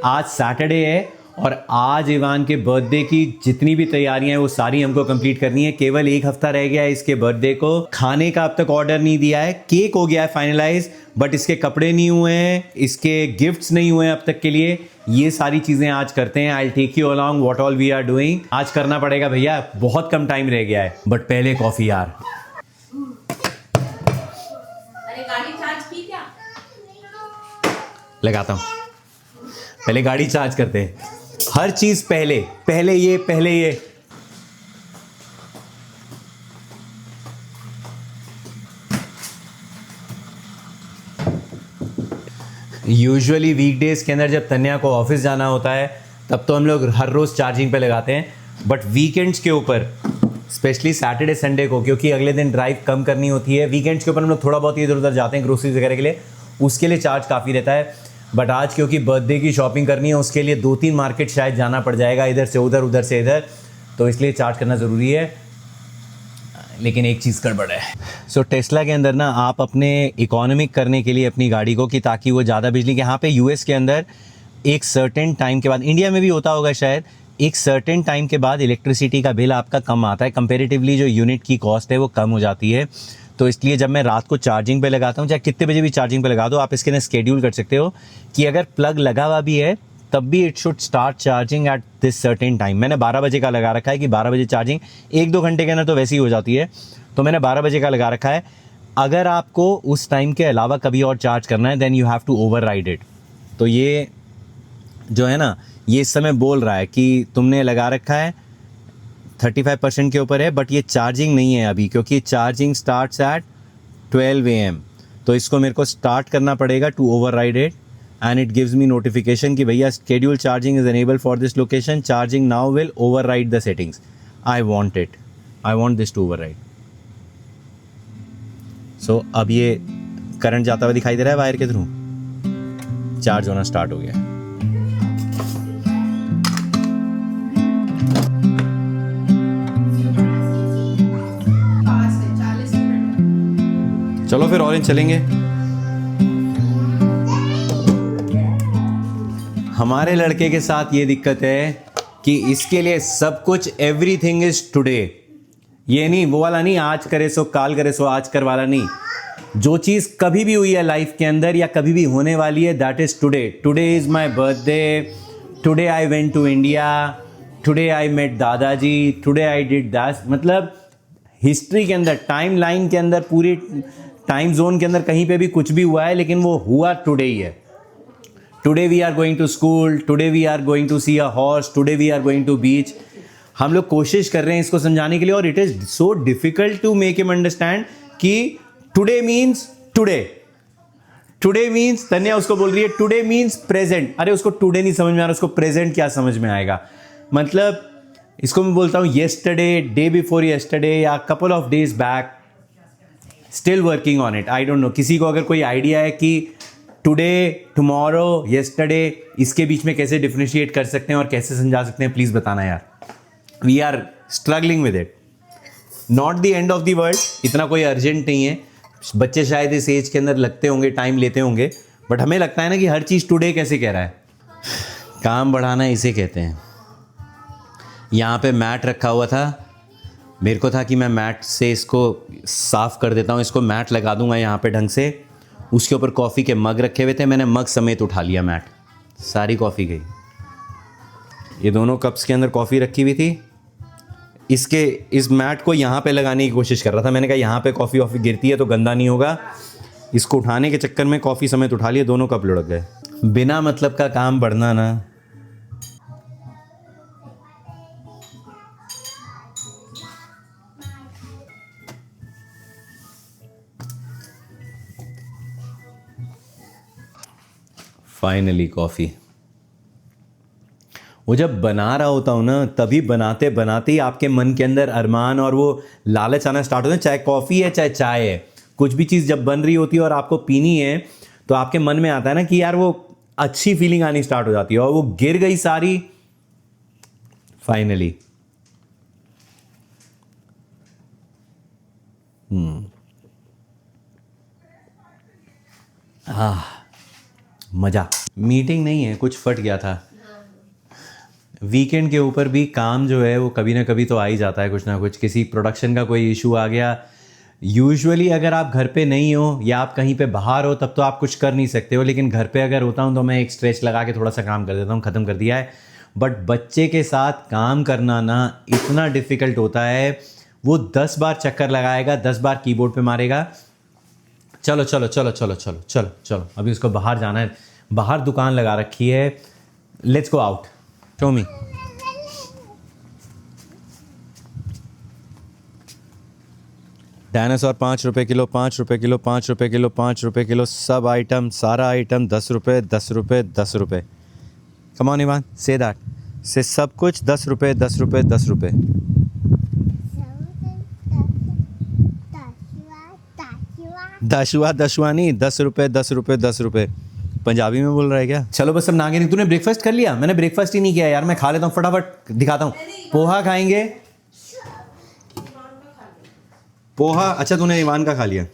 आज सैटरडे है और आज इवान के बर्थडे की जितनी भी तैयारियां हैं वो सारी हमको कंप्लीट करनी है। केवल एक हफ्ता रह गया है इसके बर्थडे को। खाने का अब तक ऑर्डर नहीं दिया है, केक हो गया है फाइनलाइज, बट इसके कपड़े नहीं हुए हैं, इसके गिफ्ट्स नहीं हुए हैं अब तक के लिए। ये सारी चीजें आज करते हैं। I take you along what all we are doing. आज करना पड़ेगा भैया, बहुत कम टाइम रह गया है। बट पहले कॉफी यार। अरे गाड़ी चार्ज की क्या? लगाता हूँ, पहले गाड़ी चार्ज करते हैं। हर चीज पहले पहले ये यूजुअली वीकडेज के अंदर जब तन्या को ऑफिस जाना होता है तब तो हम लोग हर रोज चार्जिंग पे लगाते हैं, बट वीकेंड्स के ऊपर स्पेशली सैटरडे संडे को, क्योंकि अगले दिन ड्राइव कम करनी होती है, वीकेंड्स के ऊपर हम लोग थोड़ा बहुत इधर उधर जाते हैं ग्रोसरीज वगैरह के लिए, उसके लिए चार्ज काफ़ी रहता है। बट आज क्योंकि बर्थडे की शॉपिंग करनी है उसके लिए 2-3 मार्केट शायद जाना पड़ जाएगा, इधर से उधर से इधर, तो इसलिए चार्ज करना ज़रूरी है। लेकिन एक चीज़ गड़बड़ है। सो टेस्ला के अंदर ना आप अपने इकोनॉमिक करने के लिए अपनी गाड़ी को, कि ताकि वो ज़्यादा बिजली के, यहाँ पे यूएस के अंदर एक सर्टेन टाइम के बाद, इंडिया में भी होता होगा शायद, एक सर्टेन टाइम के बाद इलेक्ट्रिसिटी का बिल आपका कम आता है, कंपेरेटिवली जो यूनिट की कॉस्ट है वो कम हो जाती है। तो इसलिए जब मैं रात को चार्जिंग पे लगाता हूँ, चाहे कितने बजे भी चार्जिंग पे लगा दो, आप इसके अंदर स्केड्यूल कर सकते हो कि अगर प्लग लगा हुआ भी है तब भी it should start charging at this certain time. मैंने 12 बजे का लगा रखा है कि 12 बजे चार्जिंग, 1-2 घंटे के अंदर तो वैसे ही हो जाती है, तो मैंने 12 बजे का लगा रखा है। अगर आपको उस टाइम के अलावा कभी और चार्ज करना है then you have to override it. तो ये जो है ना, ये इस समय बोल रहा है कि तुमने लगा रखा है 35% के ऊपर है, बट ये चार्जिंग नहीं है अभी, क्योंकि चार्जिंग स्टार्ट्स एट 12 AM। तो इसको मेरे को स्टार्ट करना पड़ेगा to override it, and it gives me notification कि भैया schedule charging is enable for this location, charging now will override the settings. I want it, I want this to override. So अब ये current जाता हुआ दिखाई दे रहा है wire के थ्रू, चार्ज होना स्टार्ट हो गया। चलो फिर ऑरेंज चलेंगे। हमारे लड़के के साथ ये दिक्कत है कि इसके लिए सब कुछ एवरीथिंग इज टुडे। ये नहीं, वो वाला नहीं, आज करे सो काल करे सो आज कर वाला नहीं। जो चीज़ कभी भी हुई है लाइफ के अंदर या कभी भी होने वाली है, that is today. Today is my birthday, today I went to India, today I met दादाजी, टुडे आई डिड दैट। मतलब हिस्ट्री के अंदर, टाइम लाइन के अंदर, पूरी टाइम जोन के अंदर कहीं पे भी कुछ भी हुआ है, लेकिन वो हुआ टुडे ही है। Today we are going to school, today we are going to see a horse, today we are going to beach. हम लोग कोशिश कर रहे हैं इसको समझाने के लिए, और it is so difficult to make him understand कि today means today. Today means, Tanya उसको बोल रही है टुडे मीन्स प्रेजेंट। अरे उसको टुडे नहीं समझ में आ रहा, उसको प्रेजेंट क्या समझ में आएगा। मतलब इसको मैं बोलता हूँ येस्टरडे, डे बिफोर येस्टरडे, या couple of days back, still working on it. I don't know, किसी को अगर कोई आइडिया है कि टुडे, टुमारो, येस्टरडे, इसके बीच में कैसे डिफरेंशिएट कर सकते हैं और कैसे समझा सकते हैं, प्लीज बताना यार। We are struggling with it. Not the end of the world, इतना कोई अर्जेंट नहीं है। बच्चे शायद इस एज के अंदर लगते होंगे, टाइम लेते होंगे, बट हमें लगता है ना कि हर चीज़ टुडे कैसे कह रहा है। काम बढ़ाना इसे कहते हैं। यहाँ पे मैट रखा हुआ था, मेरे को था कि मैं मैट से इसको साफ़ कर देता हूँ, इसको मैट लगा दूंगा यहाँ पे ढंग से। उसके ऊपर कॉफ़ी के मग रखे हुए थे, मैंने मग समेत उठा लिया, मैट सारी कॉफ़ी गई। ये दोनों कप्स के अंदर कॉफ़ी रखी हुई थी। इस मैट को यहाँ पे लगाने की कोशिश कर रहा था, मैंने कहा यहाँ पे कॉफ़ी वॉफ़ी गिरती है तो गंदा नहीं होगा। इसको उठाने के चक्कर में कॉफ़ी समेत उठा लिया, दोनों कप लुढ़क गए। बिना मतलब का काम बढ़ना ना। Finally coffee. वो जब बना रहा होता हूँ ना, तभी बनाते बनाते ही आपके मन के अंदर अरमान और वो लालच आना स्टार्ट होता है। चाहे कॉफ़ी है चाहे चाय है, कुछ भी चीज़ जब बन रही होती है और आपको पीनी है तो आपके मन में आता है ना कि यार वो अच्छी फीलिंग आनी स्टार्ट हो जाती है, और वो गिर गई सारी फाइनली। मज़ा। मीटिंग नहीं है, कुछ फट गया था। वीकेंड के ऊपर भी काम जो है वो कभी ना कभी तो आ ही जाता है, कुछ ना कुछ, किसी प्रोडक्शन का कोई इशू आ गया। यूजुअली अगर आप घर पे नहीं हो या आप कहीं पे बाहर हो तब तो आप कुछ कर नहीं सकते हो, लेकिन घर पे अगर होता हूँ तो मैं एक स्ट्रेच लगा के थोड़ा सा काम कर देता हूँ, ख़त्म कर दिया है। बट बच्चे के साथ काम करना ना इतना डिफ़िकल्ट होता है। वो 10 बार चक्कर लगाएगा, 10 बार कीबोर्ड पे मारेगा, चलो चलो चलो चलो चलो चलो चलो, अभी उसको बाहर जाना है, बाहर दुकान लगा रखी है, let's go out, show me. Dinosaur 5 रुपये किलो, 5 रुपये किलो, 5 रुपये किलो, 5 रुपये किलो, सब आइटम, सारा आइटम 10 रुपये, 10 रुपये, 10 रुपये। Come on Ivan, say that, से सब कुछ 10 रुपये, 10 रुपये, 10 रुपये। दशवा नहीं, 10 रुपये, 10 रुपये, 10 रुपये। पंजाबी में बोल रहा है क्या? चलो बस, सब नागिन। तूने ब्रेकफास्ट कर लिया? मैंने ब्रेकफास्ट ही नहीं किया यार, मैं खा लेता हूँ फटाफट, दिखाता हूँ। पोहा खाएंगे, पोहा। अच्छा तूने ईवान का खा लिया।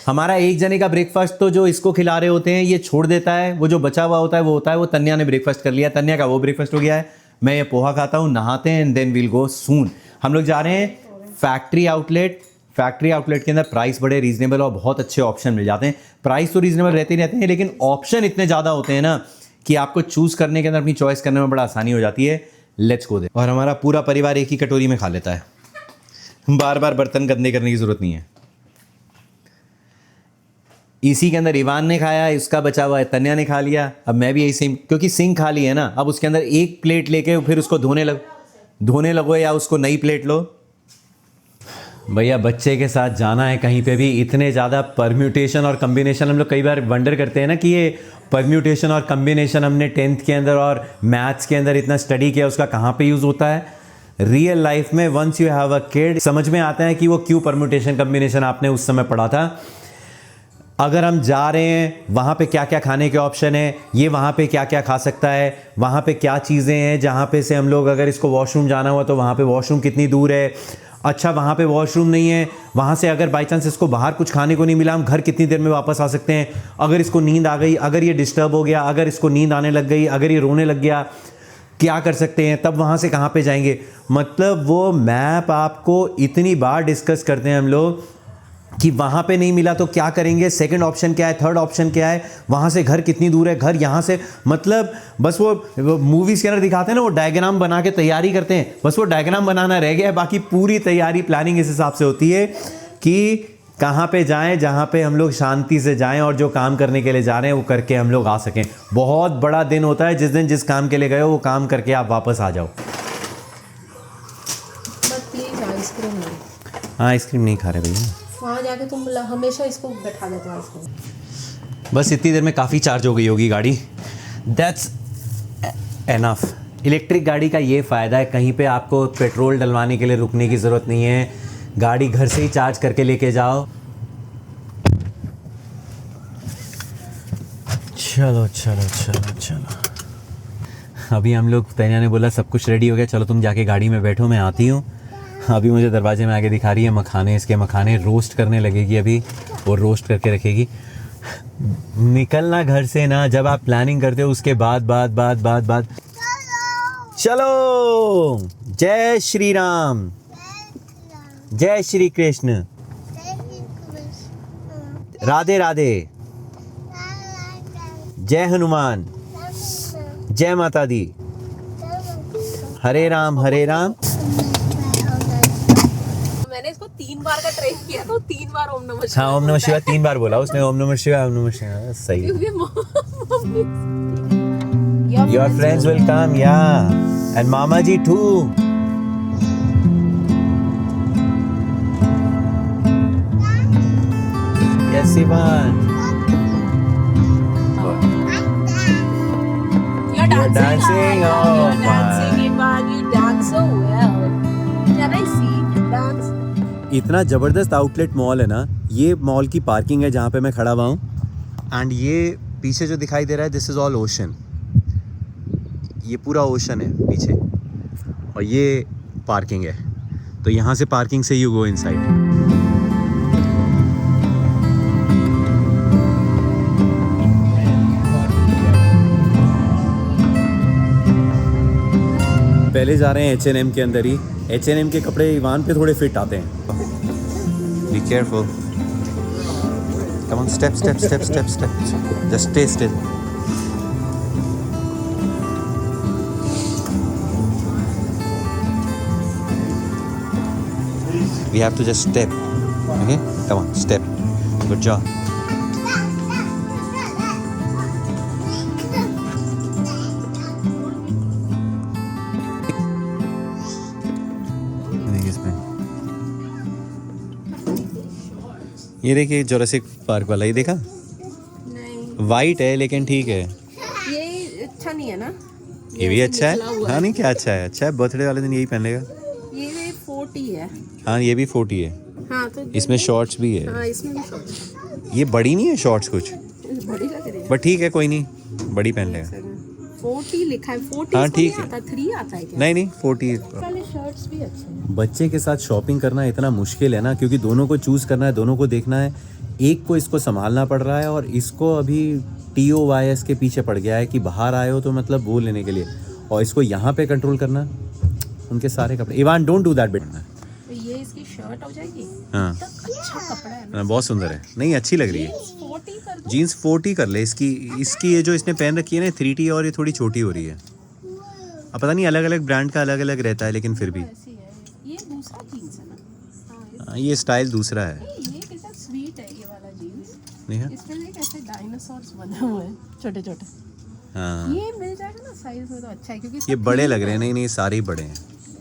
हमारा एक जने का ब्रेकफास्ट तो जो इसको खिला रहे होते हैं ये छोड़ देता है, वो जो बचा हुआ होता है वो तन्या ने ब्रेकफास्ट कर लिया, तन्या का वो ब्रेकफास्ट हो गया है। मैं ये पोहा खाता हूँ, नहाते हैं, एंड देन वील गो सून। हम लोग जा रहे हैं फैक्ट्री आउटलेट। फैक्ट्री आउटलेट के अंदर प्राइस बड़े रीजनेबल और बहुत अच्छे ऑप्शन मिल जाते हैं। प्राइस तो रीजनेबल रहते ही रहते हैं, लेकिन ऑप्शन इतने ज़्यादा होते हैं ना कि आपको चूज़ करने के अंदर, अपनी चॉइस करने में बड़ा आसानी हो जाती है। लेट्स गो दे। और हमारा पूरा परिवार एक ही कटोरी में खा लेता है, बार बार बर्तन गंदे करने की ज़रूरत नहीं है। इसी के अंदर इवान ने खाया, इसका बचा हुआ है तन्या ने खा लिया, अब मैं भी यही सेम, क्योंकि सिंक खाली है ना, अब उसके अंदर एक प्लेट लेके फिर उसको धोने लगो या उसको नई प्लेट लो। भैया बच्चे के साथ जाना है कहीं पे भी, इतने ज़्यादा परम्यूटेशन और कम्बिनेशन, हम लोग कई बार वंडर करते हैं ना कि ये परम्यूटेशन और कम्बिनेशन हमने 10th के अंदर और मैथ्स के अंदर इतना स्टडी किया, उसका कहाँ पे यूज़ होता है रियल लाइफ में। Once you have a kid समझ में आता है कि वो क्यों परम्यूटेशन कम्बिनेशन आपने उस समय पढ़ा था। अगर हम जा रहे हैं वहाँ पे क्या क्या खाने के ऑप्शन है, ये वहाँ पे क्या क्या खा सकता है, वहाँ पे क्या चीज़ें हैं जहाँ पे से हम लोग, अगर इसको वॉशरूम जाना हुआ तो वहाँ पे वॉशरूम कितनी दूर है, अच्छा वहाँ पे वॉशरूम नहीं है, वहाँ से अगर बाई चांस इसको बाहर कुछ खाने को नहीं मिला, हम घर कितनी देर में वापस आ सकते हैं, अगर इसको नींद आ गई, अगर ये डिस्टर्ब हो गया, अगर इसको नींद आने लग गई, अगर ये रोने लग गया, क्या कर सकते हैं, तब वहाँ से कहाँ पे जाएंगे। मतलब वो मैप आपको इतनी बार डिस्कस करते हैं हम लोग कि वहाँ पे नहीं मिला तो क्या करेंगे, सेकंड ऑप्शन क्या है, थर्ड ऑप्शन क्या है, वहाँ से घर कितनी दूर है, घर यहाँ से, मतलब बस वो मूवीज़ के अंदर दिखाते हैं ना, वो डायग्राम बना के तैयारी करते हैं, बस वो डायग्राम बनाना रह गया है, बाकी पूरी तैयारी प्लानिंग इस हिसाब से होती है कि कहाँ पे जाएं जहाँ पे हम लोग शांति से जाएं और जो काम करने के लिए जा रहे हैं वो करके हम लोग आ सकें। बहुत बड़ा दिन होता है जिस दिन जिस काम के लिए गए हो वो काम करके आप वापस आ जाओ। हाँ आइसक्रीम नहीं खा रहे भैया, वहाँ जाके तुम हमेशा इसको बैठा देते हो आइसक्रीम। बस इतनी देर में काफ़ी चार्ज हो गई होगी गाड़ी, दैट्स एनफ। इलेक्ट्रिक गाड़ी का ये फ़ायदा है, कहीं पे आपको पेट्रोल डलवाने के लिए रुकने की ज़रूरत नहीं है, गाड़ी घर से ही चार्ज करके लेके जाओ। चलो चलो चलो चलो, अभी हम लोग, तन्या ने बोला सब कुछ रेडी हो गया, चलो तुम जाके गाड़ी में बैठो, मैं आती हूँ। अभी मुझे दरवाजे में आके दिखा रही है मखाने, इसके मखाने रोस्ट करने लगेगी अभी, और रोस्ट करके रखेगी। निकलना घर से ना जब आप प्लानिंग करते हो, उसके बाद चलो। जय श्री राम, जय श्री कृष्ण, राधे राधे, जय हनुमान, जय माता दी, हरे राम हरे राम। मैंने इसको 3 बार का ट्रेन किया तो 3 बार ओम नमः शिवाय। हाँ ओम नमः शिवाय 3 बार बोला उसने, ओम नमः शिवाय, ओम नमः शिवाय, सही। Your friends will come, yeah, and Mama ji too. Yes, Ivan. You're dancing. Oh, You're dancing, Ivan. You dance so well. Can I see dance? इतना ज़बरदस्त आउटलेट मॉल है ना, ये मॉल की पार्किंग है जहाँ पे मैं खड़ा हुआ हूँ, एंड ये पीछे जो दिखाई दे रहा है दिस इज़ ऑल ओशन, ये पूरा ओशन है पीछे, और ये पार्किंग है, तो यहाँ से पार्किंग से यू गो इनसाइड। पहले जा रहे हैं H&M के अंदर ही। H&M के कपड़े इवान पे थोड़े फिट आते हैं। Be careful, come on, step step step step step, just stay still. We have to just step. Okay? Come on, step. Good job. ये देखिए जोरासिक पार्क वाला, ये देखा? नहीं, वाइट है लेकिन ठीक है। ये अच्छा नहीं है ना? ये भी अच्छा निकला है। हुआ हाँ नहीं, क्या अच्छा है, अच्छा है। बर्थडे वाले दिन यही पहन लेगा। ये 40 है। हाँ ये भी 40 है। हाँ तो इसमें शॉर्ट्स भी है। हाँ इसमें भी shorts। ये बड़ी नहीं है शॉर्ट्स कुछ, बड़ी लग रही है। बट ठीक है, कोई नहीं, बड़ी पहन लेगा। 40 लिखा है, 40 हाँ, इसको नहीं ठीक है। आता, 3 आता है क्या? नहीं नहीं 40। पहले शर्ट्स भी अच्छे हैं। बच्चे के साथ शॉपिंग करना इतना मुश्किल है ना, क्योंकि दोनों को चूज़ करना है, दोनों को देखना है। एक को इसको संभालना पड़ रहा है और इसको अभी TOYS के पीछे पड़ गया है कि बाहर आए हो तो मतलब वो लेने के लिए, और इसको यहाँ पे कंट्रोल करना। उनके सारे कपड़े, इवान डोंट डू दैट बेटा। तो ये इसकी शर्ट हो जाएगी। हाँ तक अच्छा कपड़ा है ना। बहुत सुंदर है, नहीं अच्छी लग रही है। 40 कर दो। जीन्स 40 कर ले। इसकी ये जो इसने पहन रखी है ना 3T, और ये थोड़ी छोटी हो रही है। अब पता नहीं, अलग अलग ब्रांड का अलग अलग रहता है, लेकिन फिर भी ऐसी है। ये दूसरा जीन्स है ना? हाँ, ये स्टाइल दूसरा है। ये कितना स्वीट है ये वाला जीन्स। नहीं है? इसमें देख ऐसे डायनासोर्स बने हुए हैं छोटे छोटे। हाँ ये मिल जाएगा ना साइज में तो अच्छा है, क्योंकि ये बड़े लग रहे हैं। नहीं नहीं, सारे ही बड़े हैं।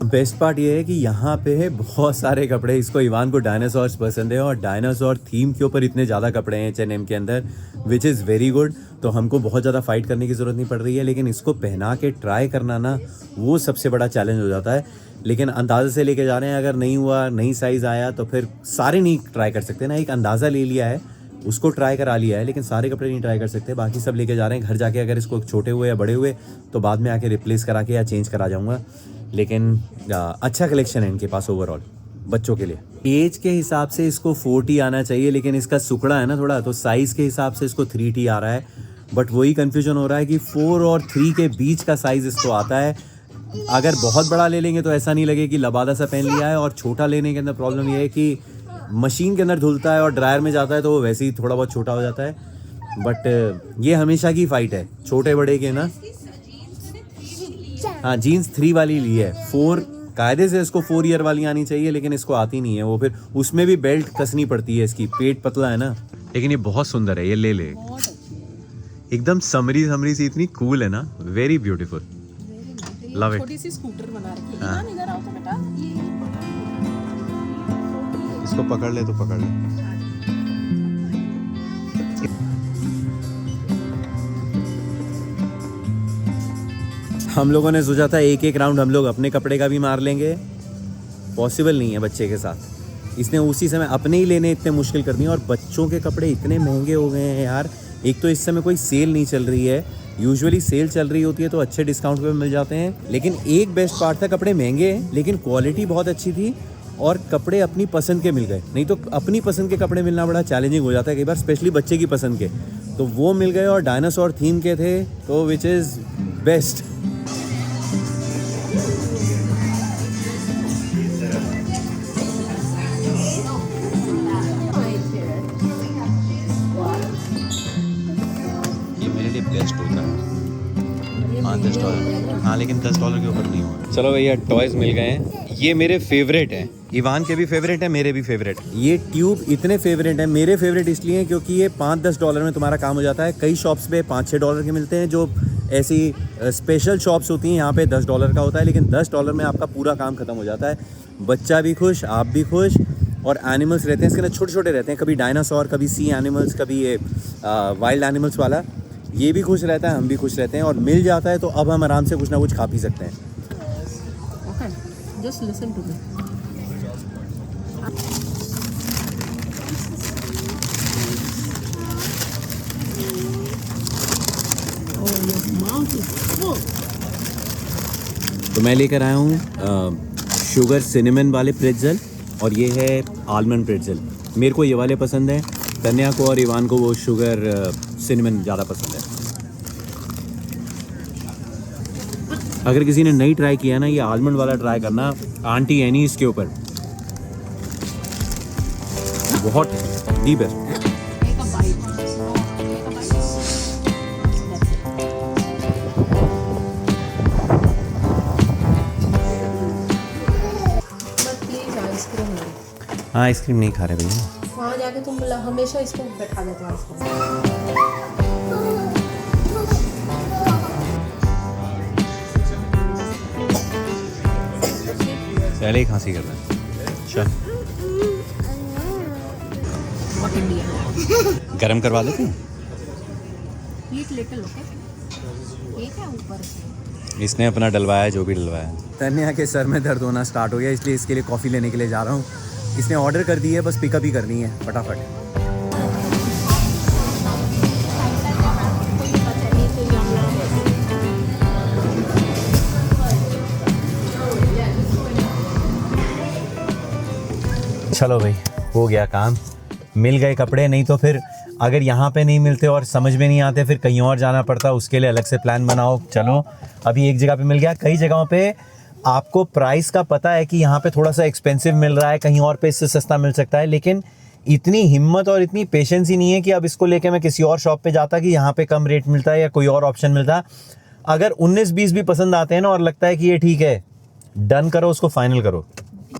बेस्ट पार्ट ये है कि यहाँ पे है बहुत सारे कपड़े। इसको, इवान को डायनासोर्स पसंद है, और डायनासोर थीम के ऊपर इतने ज़्यादा कपड़े हैं H&M के अंदर, विच इज़ वेरी गुड। तो हमको बहुत ज़्यादा फाइट करने की ज़रूरत नहीं पड़ रही है, लेकिन इसको पहना के ट्राई करना ना, वो सबसे बड़ा चैलेंज हो जाता है। लेकिन अंदाज़े से लेके जा रहे हैं, अगर नहीं हुआ, नहीं साइज़ आया, तो फिर सारे नहीं ट्राई कर सकते ना। एक अंदाज़ा ले लिया है, उसको ट्राई करा लिया है, लेकिन सारे कपड़े नहीं ट्राई कर सकते। बाकी सब लेके जा रहे हैं घर जाके। अगर इसको छोटे हुए या बड़े हुए तो बाद में आके रिप्लेस करा के या चेंज करा जाऊँगा। लेकिन अच्छा कलेक्शन है इनके पास ओवरऑल बच्चों के लिए। एज के हिसाब से इसको 40 आना चाहिए, लेकिन इसका सुकड़ा है ना थोड़ा, तो साइज़ के हिसाब से इसको 3T आ रहा है। बट वही कन्फ्यूजन हो रहा है कि 4 और 3 के बीच का साइज़ इसको आता है। अगर बहुत बड़ा ले लेंगे तो ऐसा नहीं लगे कि लबादा सा पहन लिया है, और छोटा लेने के अंदर प्रॉब्लम ये है कि मशीन के अंदर धुलता है और ड्रायर में जाता है तो वो वैसे ही थोड़ा बहुत छोटा हो जाता है। बट ये हमेशा की फ़ाइट है छोटे बड़े के ना। हाँ जीन्स 3 वाली ली है। 4 कायदे से इसको 4 ईयर वाली आनी चाहिए, लेकिन इसको आती नहीं है वो। फिर उसमें भी बेल्ट कसनी पड़ती है, इसकी पेट पतला है ना। लेकिन ये बहुत सुंदर है, ये ले ले। बहुत अच्छी है। एकदम समरी सी, इतनी कूल है ना, वेरी ब्यूटीफुल। Love it. छोटी सी स्कूटर बना रखी है। हाँ। हाँ, इधर आओ तो बेटा, ये इसको पकड़ ले तो पकड़ ले। हम लोगों ने सोचा था एक एक राउंड हम लोग अपने कपड़े का भी मार लेंगे, पॉसिबल नहीं है बच्चे के साथ। इसने उसी समय अपने ही लेने इतने मुश्किल कर दिए, और बच्चों के कपड़े इतने महंगे हो गए हैं यार। एक तो इस समय कोई सेल नहीं चल रही है, यूजुअली सेल चल रही होती है तो अच्छे डिस्काउंट पे मिल जाते हैं। लेकिन एक बेस्ट पार्ट था, कपड़े महंगे हैं लेकिन क्वालिटी बहुत अच्छी थी, और कपड़े अपनी पसंद के मिल गए। नहीं तो अपनी पसंद के कपड़े मिलना बड़ा चैलेंजिंग हो जाता है कई बार, स्पेशली बच्चे की पसंद के। तो वो मिल गए, और डायनासोर थीम के थे, तो विच इज़ बेस्ट। ये मेरे लिए बेस्ट होता है। हाँ $10, हाँ लेकिन $10 के ऊपर नहीं हुआ। चलो भैया, टॉयज़ मिल गए हैं। ये मेरे फेवरेट हैं, इवान के भी फेवरेट है, मेरे भी फेवरेट। ये ट्यूब इतने फेवरेट हैं, मेरे फेवरेट इसलिए हैं क्योंकि ये $5-10 में तुम्हारा काम हो जाता है। कई शॉप्स पे $5-6 के मिलते हैं, जो ऐसी स्पेशल शॉप्स होती हैं, यहाँ पे $10 का होता है। लेकिन $10 में आपका पूरा काम खत्म हो जाता है। बच्चा भी खुश, आप भी खुश, और एनिमल्स रहते हैं इसके अंदर, छोटे छोटे रहते हैं, कभी डायनासोर, कभी सी एनिमल्स, कभी ये वाइल्ड एनिमल्स वाला। ये भी खुश रहता है, हम भी खुश रहते हैं, और मिल जाता है तो अब हम आराम से कुछ ना कुछ खा पी सकते हैं। Okay, just listen to me. Oh, your mouth is full. तो मैं लेकर आया हूँ शुगर सिनेमन वाले प्रेट्ज़ल, और ये है आलमंड प्रेट्ज़ल। मेरे को ये वाले पसंद हैं, कन्या को और इवान को वो शुगर सिनेमन ज़्यादा पसंद है। अगर किसी ने नहीं ट्राई किया ना, ये आलमंड वाला ट्राई करना, आंटी एनी इसके ऊपर बहुत the best. Take a bite. Take a bite. But please ice cream नहीं। हाँ आइसक्रीम नहीं खा रहे भैया। वहाँ जाके तुम हमेशा इसको बैठा देते हो आइसक्रीम। पहले ही खांसी कर रहा है। चल बहुत इंडिया। गरम करवा देते हैं। Eat little, okay? एक है ऊपर से। इसने अपना डलवाया जो भी डलवाया। तन्या के सर में दर्द होना स्टार्ट हो गया, इसलिए इसके लिए कॉफ़ी लेने के लिए जा रहा हूँ। इसने ऑर्डर कर दी है, बस पिकअप ही करनी है फटाफट। चलो भाई, हो गया काम, मिल गए कपड़े। नहीं तो फिर अगर यहाँ पे नहीं मिलते और समझ में नहीं आते, फिर कहीं और जाना पड़ता, उसके लिए अलग से प्लान बनाओ। चलो अभी एक जगह पे मिल गया। कई जगहों पे आपको प्राइस का पता है कि यहाँ पे थोड़ा सा एक्सपेंसिव मिल रहा है, कहीं और पे इससे सस्ता मिल सकता है, लेकिन इतनी हिम्मत और इतनी पेशेंस ही नहीं है कि अब इसको लेके मैं किसी और शॉप पे जाता कि यहाँ पे कम रेट मिलता है या कोई और ऑप्शन मिलता। अगर 19-20 भी पसंद आते हैं ना और लगता है कि ये ठीक है, डन करो, उसको फाइनल करो।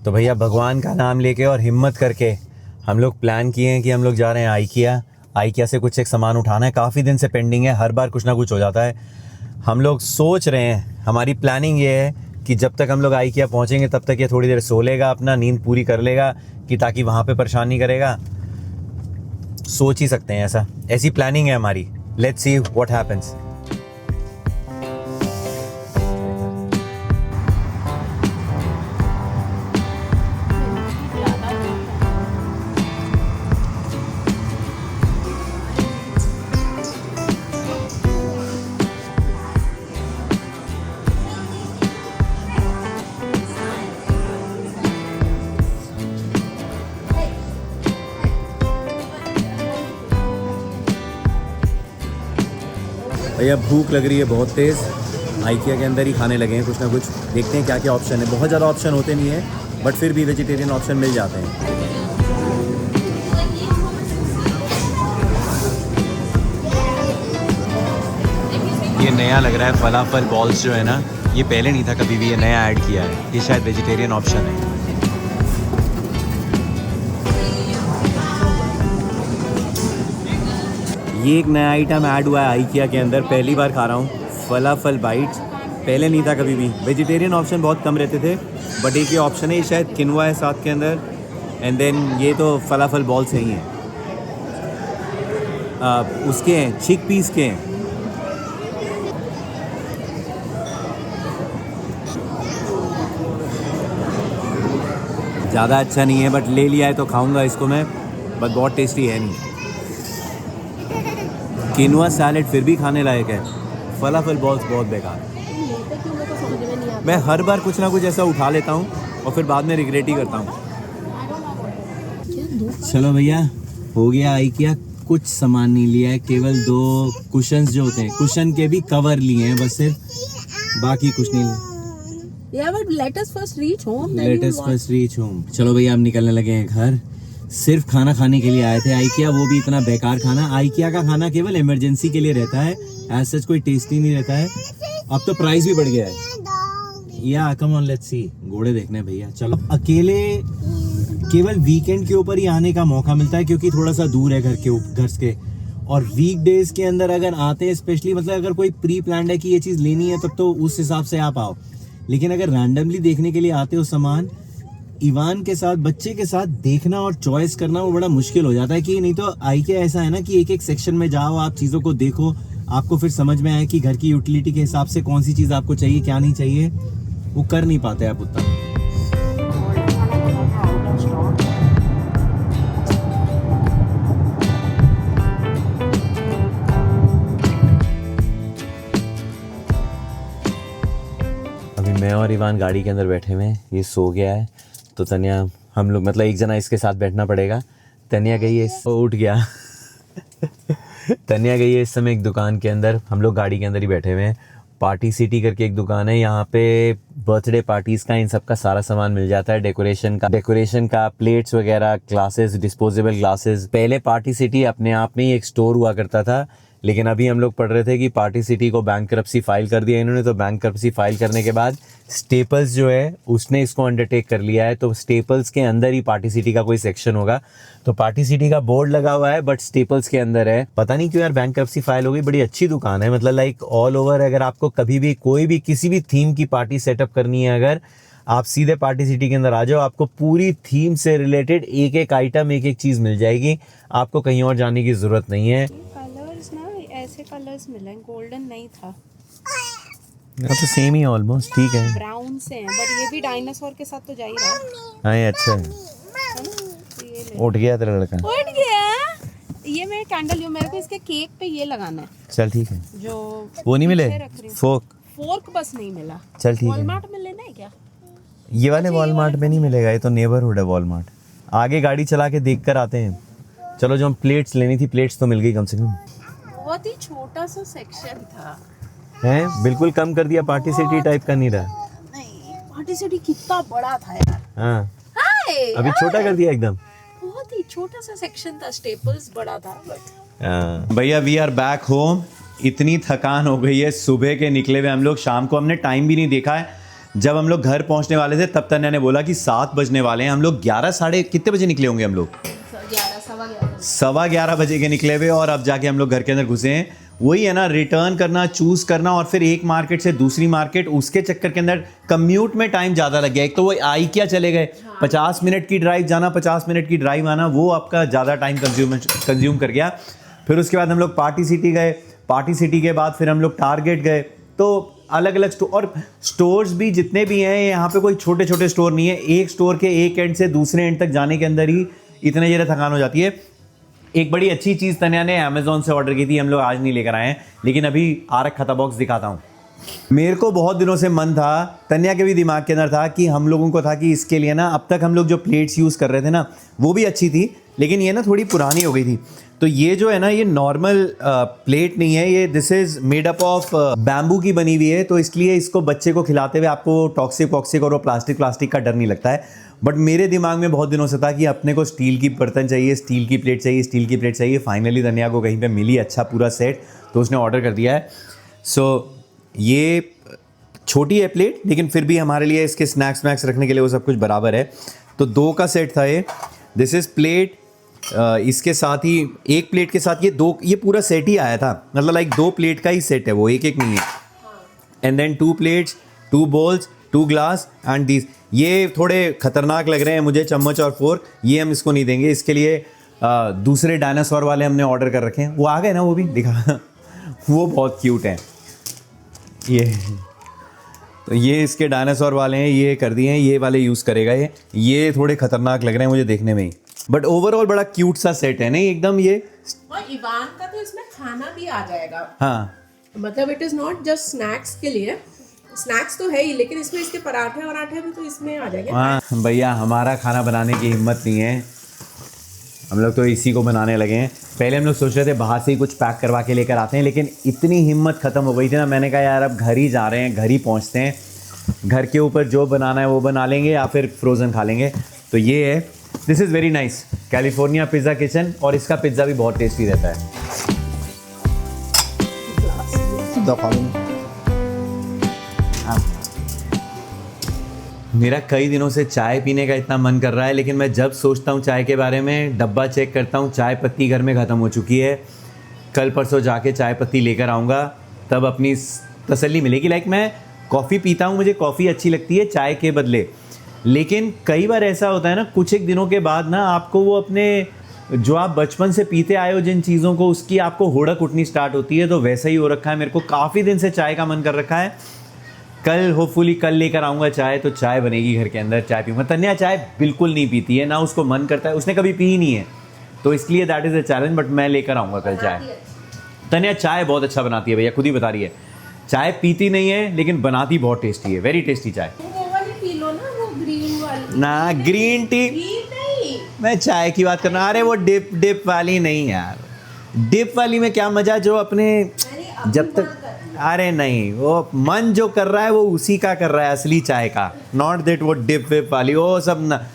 तो भैया भगवान का नाम लेके और हिम्मत करके हम लोग प्लान किए हैं कि हम लोग जा रहे हैं आइकिया से कुछ एक सामान उठाना है। काफ़ी दिन से पेंडिंग है, हर बार कुछ ना कुछ हो जाता है। हम लोग सोच रहे हैं, हमारी प्लानिंग ये है कि जब तक हम लोग आइकिया पहुँचेंगे तब तक ये थोड़ी देर सो लेगा, अपना नींद पूरी कर लेगा, कि ताकि वहाँ पे परेशान नहीं करेगा। सोच ही सकते हैं ऐसी प्लानिंग है हमारी। Let's see what happens. भैया भूख लग रही है बहुत तेज़, आइकिया के अंदर ही खाने लगे हैं कुछ ना कुछ। देखते हैं क्या क्या ऑप्शन है। बहुत ज़्यादा ऑप्शन होते नहीं है, बट फिर भी वेजिटेरियन ऑप्शन मिल जाते हैं। ये नया लग रहा है फलाफल बॉल्स जो है ना, ये पहले नहीं था कभी भी, ये नया ऐड किया है। ये शायद वेजिटेरियन ऑप्शन है। ये एक नया आइटम ऐड हुआ है आइकिया के अंदर, पहली बार खा रहा हूँ। फलाफल बाइट्स पहले नहीं था कभी भी। वेजिटेरियन ऑप्शन बहुत कम रहते थे, बट एक ये ऑप्शन है, ये शायद किनवा है साथ के अंदर, एंड देन ये तो फलाफल बॉल्स ही हैं। उसके हैं, चिक पीस के हैं। ज़्यादा अच्छा नहीं है, बट ले लिया है तो खाऊंगा इसको मैं, बट बहुत टेस्टी है नहीं। किनवा सैलेड फिर भी खाने लायक है, फलाफल बॉल्स बहुत बेकार। मैं हर बार कुछ ना कुछ ऐसा उठा लेता हूँ और फिर बाद में रिग्रेट ही करता हूँ। चलो भैया, हो गया आइकिया। कुछ सामान नहीं लिया है, केवल 2 कुशन्स जो होते हैं, कुशन के भी कवर लिए हैं बस सिर्फ, बाकी कुछ नहीं लिया। Yeah, but let us first reach home. then let you us watch. First reach home. चलो भैया, हम निकलने लगे हैं घर। सिर्फ खाना खाने के लिए आए थे आइकिया, वो भी इतना बेकार खाना। आइकिया का खाना केवल इमरजेंसी के लिए रहता है, एज सच कोई टेस्टी नहीं रहता है। अब तो प्राइस भी बढ़ गया है। या कम ऑन, लेट्स सी, घोड़े देखने भैया। चलो, अकेले केवल वीकेंड के ऊपर ही आने का मौका मिलता है, क्योंकि थोड़ा सा दूर है घर के। और वीकडेज के अंदर अगर आते हैं, स्पेशली मतलब अगर कोई प्री प्लान्ड है कि ये चीज़ लेनी है, तब तो उस हिसाब से आप आओ। लेकिन अगर रैंडमली देखने के लिए आते हो सामान, इवान के साथ, बच्चे के साथ देखना और चॉइस करना वो बड़ा मुश्किल हो जाता है। कि नहीं तो आइकिया ऐसा है ना कि एक एक सेक्शन में जाओ, आप चीज़ों को देखो, आपको फिर समझ में आए कि घर की यूटिलिटी के हिसाब से कौन सी चीज़ आपको चाहिए, क्या नहीं चाहिए। वो कर नहीं पाते आप उतना। अभी मैं और इवान गाड़ी के अंदर बैठे हुए हैं, ये सो गया है, तो तन्या, हम लोग मतलब एक जना इसके साथ बैठना पड़ेगा। तन्या गई है, उठ गया। तन्या गई है इस समय एक दुकान के अंदर, हम लोग गाड़ी के अंदर ही बैठे हुए हैं। पार्टी सिटी करके एक दुकान है, यहाँ पे बर्थडे पार्टीज का इन सब का सारा सामान मिल जाता है, डेकोरेशन का प्लेट्स वगैरह, ग्लासेस, डिस्पोजेबल ग्लासेस। पहले पार्टी सिटी अपने आप में ही एक स्टोर हुआ करता था, लेकिन अभी हम लोग पढ़ रहे थे कि पार्टी सिटी को बैंकरप्सी फाइल कर दिया इन्होंने, तो बैंकरप्सी फाइल करने के बाद स्टेपल्स जो है उसने इसको अंडरटेक कर लिया है, तो स्टेपल्स के अंदर ही पार्टी सिटी का कोई सेक्शन होगा। तो पार्टी सिटी का बोर्ड लगा हुआ है बट स्टेपल्स के अंदर है। पता नहीं क्यों यार बैंकरप्सी फाइल हो गई। बड़ी अच्छी दुकान है, मतलब लाइक ऑल ओवर अगर आपको कभी भी कोई भी किसी भी थीम की पार्टी सेटअप करनी है, अगर आप सीधे पार्टी सिटी के अंदर आ जाओ, आपको पूरी थीम से रिलेटेड एक एक आइटम, एक एक चीज़ मिल जाएगी, आपको कहीं और जाने की ज़रूरत नहीं है। कलर्स ना ऐसे कलर्स मिले, गोल्डन नहीं था, तो सेम ही ऑलमोस्ट ठीक है, ब्राउन से हैं, बट ये भी डायनासोर के साथ तो जा ही रहा है। हाँ ये अच्छा है। तो ये ले। उठ गया तेरा लड़का। उठ गया। ये मैं कैंडल हूँ, मेरे को इसके केक पे ये लगाना है, चल ठीक है। जो वो नहीं मिले पीछे रख रही हूँ। फोर्क बस नहीं मिला। चल ठीक है। वॉलमार्ट में लेना है क्या? ये वाले वॉलमार्ट में नहीं मिलेगा, ये तो नेबरहुड है वॉलमार्ट। आगे गाड़ी चला के देख कर आते हैं। चलो जो हम प्लेट्स लेनी थी, प्लेट्स तो मिल गई कम से कम। बहुत ही छोटा सा सेक्शन था, है बिल्कुल कम कर दिया, पार्टी सिटी टाइप का नहीं रहा। नहीं पार्टी सिटी कितना बड़ा था यार। हाँ हाय, अभी छोटा कर दिया एकदम। बहुत ही छोटा सा सेक्शन था, स्टेपल्स बड़ा था बट भैया वी आर बैक होम। इतनी थकान हो गई है, सुबह के निकले हुए हम लोग, शाम को हमने टाइम भी नहीं देखा है। जब हम लोग घर पहुंचने वाले थे तब तन्या ने बोला कि 7 बजने वाले हैं। हम लोग 11 साढ़े कितने बजे निकले होंगे हम लोग? 11:15 बजे के निकले हुए, और अब जाके हम लोग घर के अंदर घुसे हैं। वही है ना, रिटर्न करना, चूज करना, और फिर एक मार्केट से दूसरी मार्केट, उसके चक्कर के अंदर कम्यूट में टाइम ज़्यादा लग गया। एक तो वो क्या चले गए, 50 मिनट की ड्राइव जाना, 50 मिनट की ड्राइव आना, वो आपका ज़्यादा टाइम कंज्यूम कर गया। फिर उसके बाद हम लोग पार्टी सिटी गए, पार्टी सिटी के बाद फिर हम लोग टारगेट गए। तो अलग अलग स्टोर, और स्टोर्स भी जितने भी हैं यहाँ पे कोई छोटे छोटे स्टोर नहीं है। एक स्टोर के एक एंड से दूसरे एंड तक जाने के अंदर ही इतने ज़्यादा थकान हो जाती है। एक बड़ी अच्छी चीज़ तन्या ने अमेज़ॉन से ऑर्डर की थी, हम लोग आज नहीं लेकर आए हैं, लेकिन अभी आ रखा था बॉक्स, दिखाता हूँ। मेरे को बहुत दिनों से मन था, तन्या के भी दिमाग के अंदर था कि हम लोगों को था कि इसके लिए ना, अब तक हम लोग जो प्लेट्स यूज़ कर रहे थे ना वो भी अच्छी थी, लेकिन ये ना थोड़ी पुरानी हो गई थी। तो ये जो है ना, ये नॉर्मल प्लेट नहीं है, ये this is made up of bamboo की बनी हुई है। तो इसलिए इसको बच्चे को खिलाते हुए आपको टॉक्सिक और वो प्लास्टिक का डर नहीं लगता है। बट मेरे दिमाग में बहुत दिनों से था कि अपने को स्टील की बर्तन चाहिए, स्टील की प्लेट चाहिए, स्टील की प्लेट चाहिए। फाइनली तन्या को कहीं पे मिली अच्छा पूरा सेट, तो उसने ऑर्डर कर दिया है। सो ये छोटी है प्लेट, लेकिन फिर भी हमारे लिए इसके स्नैक्स रखने के लिए वो सब कुछ बराबर है। तो 2 का सेट था ये। दिस इज़ प्लेट, इसके साथ ही एक प्लेट के साथ ये पूरा सेट ही आया था, मतलब लाइक 2 प्लेट का ही सेट है वो, एक नहीं है। And then 2 plates, 2 balls, 2 glass and this. ये थोड़े खतरनाक लग रहे हैं मुझे, चम्मच और फोर्क, ये हम इसको नहीं देंगे। इसके लिए दूसरे डायनासोर वाले हमने ऑर्डर कर रखे हैं, वो आ गए ना, वो भी दिखा वो बहुत क्यूट हैं ये। तो ये इसके डायनासोर वाले हैं, ये कर दिए हैं, ये वाले यूज़ करेगा ये थोड़े खतरनाक लग रहे हैं मुझे देखने में ही, बट ओवरऑल बड़ा क्यूट सा सेट है नहीं एकदम ये। और इवान का तो इसमें खाना भी आ जाएगा। हाँ मतलब it is not just snacks के लिए, स्नैक्स तो है ही, लेकिन इसमें इसके पराठे वराठे भी तो इसमें आ जाएंगे। हाँ भैया, हमारा खाना बनाने की हिम्मत नहीं है, हम लोग तो इसी को बनाने लगे हैं। पहले हम लोग सोच रहे थे बाहर से ही कुछ पैक करवा के लेकर आते हैं, लेकिन इतनी हिम्मत ख़त्म हो गई थी ना, मैंने कहा यार अब घर ही जा रहे हैं, घर ही पहुंचते हैं, घर के ऊपर जो बनाना है वो बना लेंगे या फिर फ्रोज़न खा लेंगे। तो ये है, this is very nice, California pizza kitchen, और इसका पिज़्ज़ा भी बहुत टेस्टी रहता है। मेरा कई दिनों से चाय पीने का इतना मन कर रहा है, लेकिन मैं जब सोचता हूँ चाय के बारे में, डब्बा चेक करता हूँ, चाय पत्ती घर में ख़त्म हो चुकी है। कल परसों जाके चाय पत्ती लेकर आऊँगा, तब अपनी तसल्ली मिलेगी। लाइक मैं कॉफ़ी पीता हूँ, मुझे कॉफ़ी अच्छी लगती है चाय के बदले, लेकिन कई बार ऐसा होता है ना, कुछ एक दिनों के बाद ना आपको वो अपने जो आप बचपन से पीते आए हो जिन चीज़ों को, उसकी आपको होड़क उठनी स्टार्ट होती है। तो वैसा ही हो रखा है, मेरे को काफ़ी दिन से चाय का मन कर रखा है। कल होपफुली कल लेकर आऊँगा चाय, तो चाय बनेगी घर के अंदर, चाय पीऊँगा। तन्या चाय बिल्कुल नहीं पीती है, ना उसको मन करता है, उसने कभी पी ही नहीं है, तो इसलिए that is a challenge. But मैं लेकर आऊँगा कल चाय। तन्या चाय बहुत अच्छा बनाती है भैया, खुद ही बता रही है। चाय पीती नहीं है लेकिन बनाती बहुत टेस्टी है, वेरी टेस्टी चाय। वो वाली पी लो ना, वो ग्रीन वाली। ना ग्रीन टी, नहीं, मैं चाय की बात कर रहा हूँ। अरे वो डिप वाली नहीं यार, डिप वाली में क्या मज़ा, जो अपने जब तक अरे नहीं, वो मन जो कर रहा है वो उसी का कर रहा है, असली चाय का, नॉट दैट वो डिप विप वाली वो सब ना।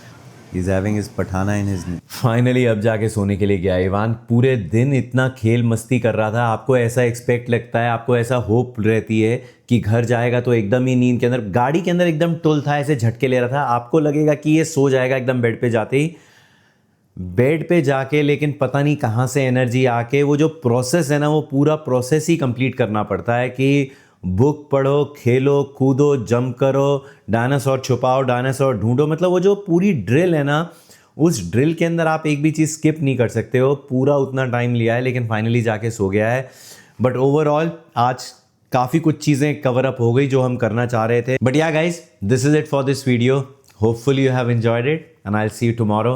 He's having his Pathana in his finally अब जाके सोने के लिए गया इवान। पूरे दिन इतना खेल मस्ती कर रहा था। आपको ऐसा एक्सपेक्ट लगता है, आपको ऐसा होप रहती है कि घर जाएगा तो एकदम ही नींद के अंदर, गाड़ी के अंदर एकदम टुल था, ऐसे झटके ले रहा था। आपको लगेगा कि ये सो जाएगा एकदम बेड पे जाते ही, बेड पे जाके, लेकिन पता नहीं कहाँ से एनर्जी आके वो जो प्रोसेस है ना, वो पूरा प्रोसेस ही कंप्लीट करना पड़ता है कि बुक पढ़ो, खेलो, कूदो, जंप करो, डायनासोर छुपाओ, डायनासोर ढूंढो। मतलब वो जो पूरी ड्रिल है ना, उस ड्रिल के अंदर आप एक भी चीज़ स्किप नहीं कर सकते हो। पूरा उतना टाइम लिया है, लेकिन फाइनली जाके सो गया है। बट ओवरऑल आज काफ़ी कुछ चीज़ें कवर अप हो गई जो हम करना चाह रहे थे। But yeah guys, this is it for this video. Hopefully you have enjoyed it and I will see you tomorrow.